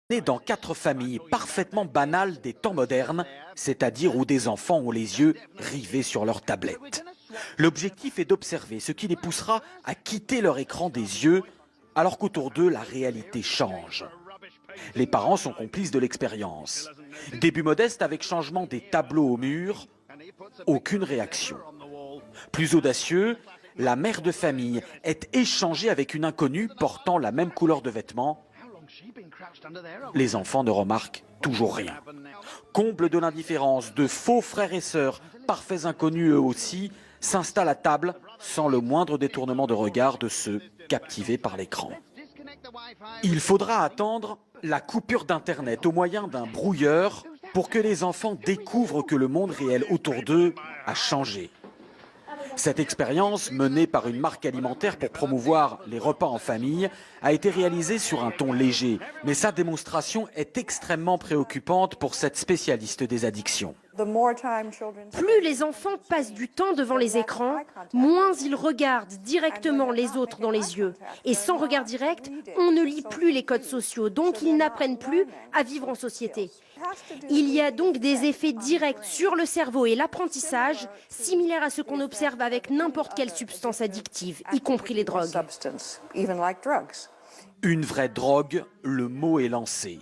Né dans 4 familles parfaitement banales des temps modernes, c'est-à-dire où des enfants ont les yeux rivés sur leur tablette. L'objectif est d'observer ce qui les poussera à quitter leur écran des yeux, alors qu'autour d'eux, la réalité change. Les parents sont complices de l'expérience. Début modeste avec changement des tableaux au mur, aucune réaction. Plus audacieux, la mère de famille est échangée avec une inconnue portant la même couleur de vêtements. Les enfants ne remarquent toujours rien. Comble de l'indifférence, de faux frères et sœurs, parfaits inconnus eux aussi, s'installent à table sans le moindre détournement de regard de ceux captivés par l'écran. Il faudra attendre la coupure d'Internet au moyen d'un brouilleur pour que les enfants découvrent que le monde réel autour d'eux a changé. Cette expérience, menée par une marque alimentaire pour promouvoir les repas en famille, a été réalisée sur un ton léger. Mais sa démonstration est extrêmement préoccupante pour cette spécialiste des addictions. Plus les enfants passent du temps devant les écrans, moins ils regardent directement les autres dans les yeux. Et sans regard direct, on ne lit plus les codes sociaux, donc ils n'apprennent plus à vivre en société. Il y a donc des effets directs sur le cerveau et l'apprentissage, similaires à ce qu'on observe avec n'importe quelle substance addictive, y compris les drogues. Une vraie drogue, le mot est lancé.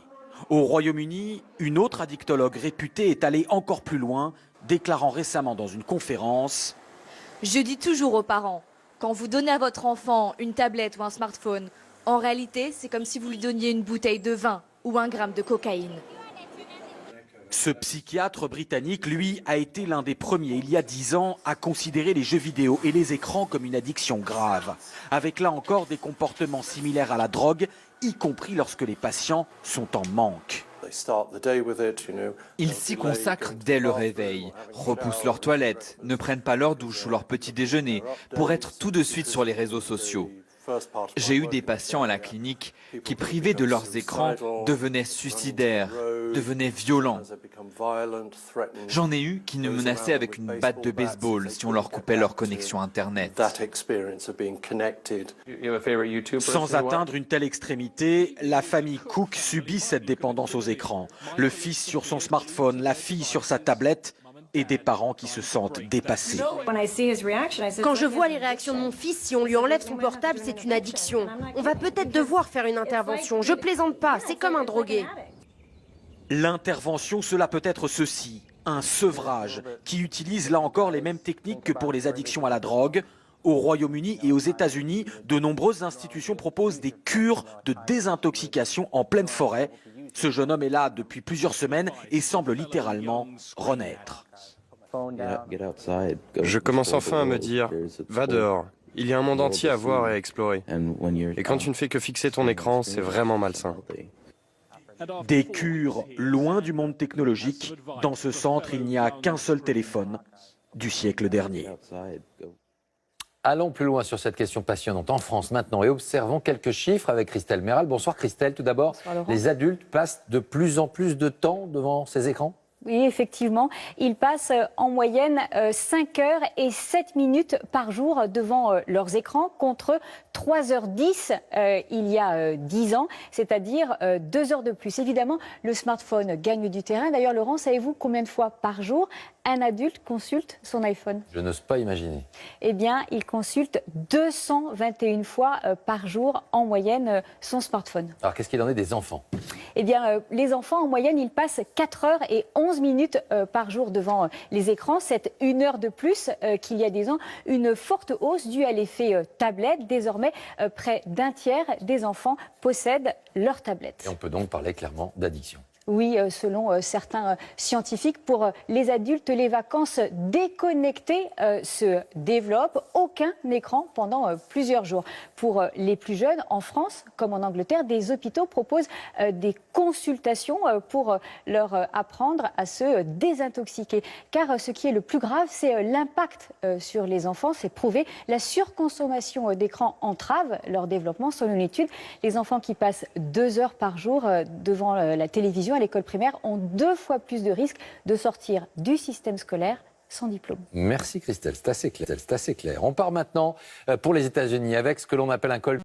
Au Royaume-Uni, une autre addictologue réputée est allée encore plus loin, déclarant récemment dans une conférence « Je dis toujours aux parents, quand vous donnez à votre enfant une tablette ou un smartphone, en réalité, c'est comme si vous lui donniez une bouteille de vin ou 1 gramme de cocaïne. » Ce psychiatre britannique, lui, a été l'un des premiers, il y a 10 ans, à considérer les jeux vidéo et les écrans comme une addiction grave, avec là encore des comportements similaires à la drogue, y compris lorsque les patients sont en manque. Ils s'y consacrent dès le réveil, repoussent leur toilette, ne prennent pas leur douche ou leur petit déjeuner pour être tout de suite sur les réseaux sociaux. J'ai eu des patients à la clinique qui, privés de leurs écrans, devenaient suicidaires, devenaient violents. J'en ai eu qui nous menaçaient avec une batte de baseball si on leur coupait leur connexion Internet. Sans atteindre une telle extrémité, la famille Cook subit cette dépendance aux écrans. Le fils sur son smartphone, la fille sur sa tablette, et des parents qui se sentent dépassés. Quand je vois les réactions de mon fils, si on lui enlève son portable, c'est une addiction. On va peut-être devoir faire une intervention. Je plaisante pas, c'est comme un drogué. L'intervention, cela peut être ceci, un sevrage, qui utilise là encore les mêmes techniques que pour les addictions à la drogue. Au Royaume-Uni et aux États-Unis, de nombreuses institutions proposent des cures de désintoxication en pleine forêt. Ce jeune homme est là depuis plusieurs semaines et semble littéralement renaître. Je commence enfin à me dire, va dehors, il y a un monde entier à voir et à explorer. Et quand tu ne fais que fixer ton écran, c'est vraiment malsain. Des cures loin du monde technologique. Dans ce centre, il n'y a qu'un seul téléphone du siècle dernier. Allons plus loin sur cette question passionnante en France maintenant et observons quelques chiffres avec Christelle Méral. Bonsoir Christelle, tout d'abord, les adultes passent de plus en plus de temps devant ces écrans ? Oui, effectivement. Ils passent en moyenne 5 heures et 7 minutes par jour devant leurs écrans contre 3h10 il y a 10 ans, c'est-à-dire 2 heures de plus. Évidemment, le smartphone gagne du terrain. D'ailleurs, Laurent, savez-vous combien de fois par jour un adulte consulte son iPhone ? Je n'ose pas imaginer. Eh bien, il consulte 221 fois par jour en moyenne son smartphone. Alors, qu'est-ce qu'il en est des enfants ? Eh bien, les enfants, en moyenne, ils passent 4 heures et 11 minutes par jour devant les écrans. C'est 1 heure de plus qu'il y a 10 ans. Une forte hausse due à l'effet tablette. Désormais, près d'un tiers des enfants possèdent leur tablette. Et on peut donc parler clairement d'addiction. Oui, selon certains scientifiques, pour les adultes, les vacances déconnectées se développent. Aucun écran pendant plusieurs jours. Pour les plus jeunes, en France comme en Angleterre, des hôpitaux proposent des consultations pour leur apprendre à se désintoxiquer. Car ce qui est le plus grave, c'est l'impact sur les enfants. C'est prouvé. La surconsommation d'écran entrave leur développement. Selon une étude, les enfants qui passent 2 heures par jour devant la télévision à l'école primaire ont 2 fois plus de risques de sortir du système scolaire sans diplôme. Merci Christelle, c'est assez clair. On part maintenant pour les États-Unis avec ce que l'on appelle un col